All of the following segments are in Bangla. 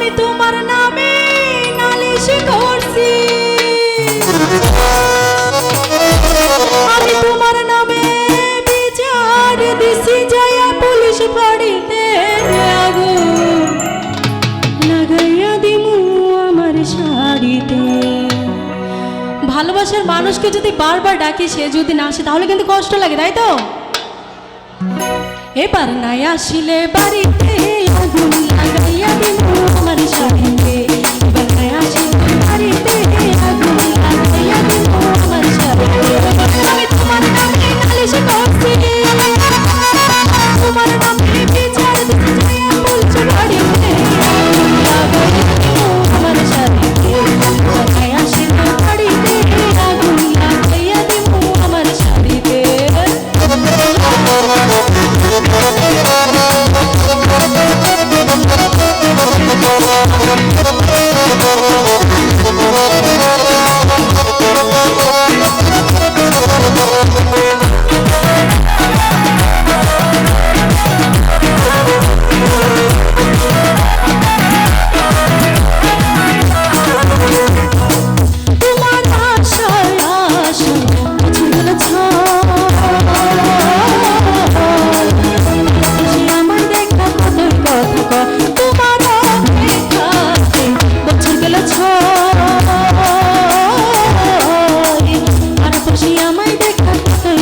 আমি তোমার নামে নালিশ করছি, আমি তোমার নামে বিচার দিছি, যাইয়া পুলিশ বাড়িতে আগুন লাগাইয়া দিমু আমার শাড়িতে। ভালোবাসার মানুষকে যদি বারবার ডাকি, সে যদি না আসে তাহলে কিন্তু কষ্ট লাগে, তাই তো? এবার নাই আসিলে বাড়িতে আগুন লাগাইয়া দিমু আমার শাড়িতে, এবার নাই আসিলে বাড়িতে আগুন লাগাইয়া দিমু আমার শাড়িতে। আমি তোমার নামে নালিশ করছি, তোমার নামে বিচার দিছি, যাইয়া পুলিশ বাড়িতে আগুন লাগাইয়া দিমু আমার শাড়িতে, এবার নাই আসিলে বাড়িতে আগুন লাগাইয়া দিমু আমার শাড়িতে। তোমার আশায় আশা ছিল আমার দেখা কতই কথা, তোমার অপেক্ষাতে বছর গেল আর খুশি আমায় দেখা কতই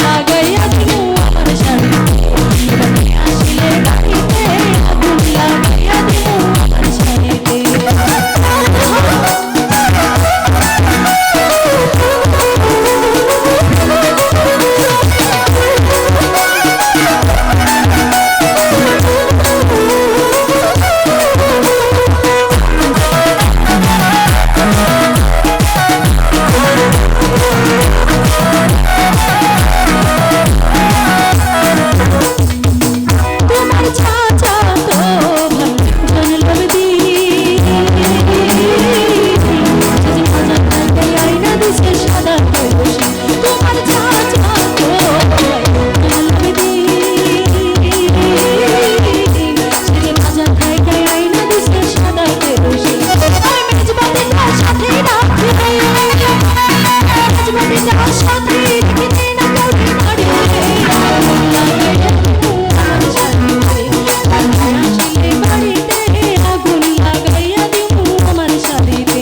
লাগাইয়া দিমু আমার শাড়িতে, আসলে বাড়িতে আগুন লাগাইয়া দিমু আমার শাড়িতে। তোমার চাচা তো ভাই জানলাম দিন, যদি মজা থাকে আইনা দিছে সাদা বসে, তোমার চাচা তো ভাই জানলাম দিন, যদি মজা থাকে আইনা দিছে সাদা বসে। ওই মেজবাতিটার সাথে রাখি, মেজবাতিটার সাথে রেখে না কাউকে মারি, আগুন লাগাইয়া দিমু আমার শাড়িতে, আসলে বাড়িতে আগুন লাগাইয়া দিমু আমার শাড়িতে।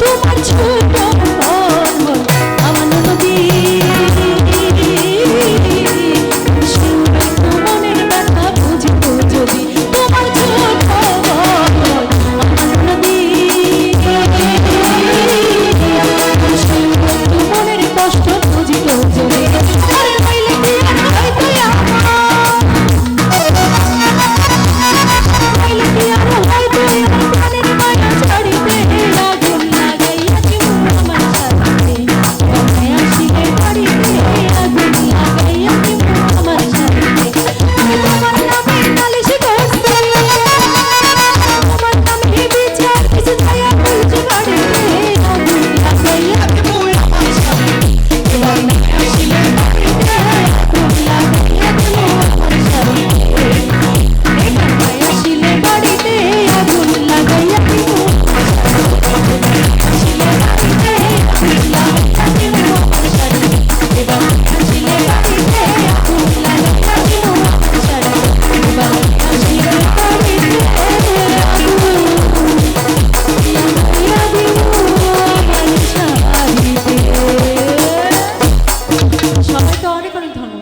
তোমার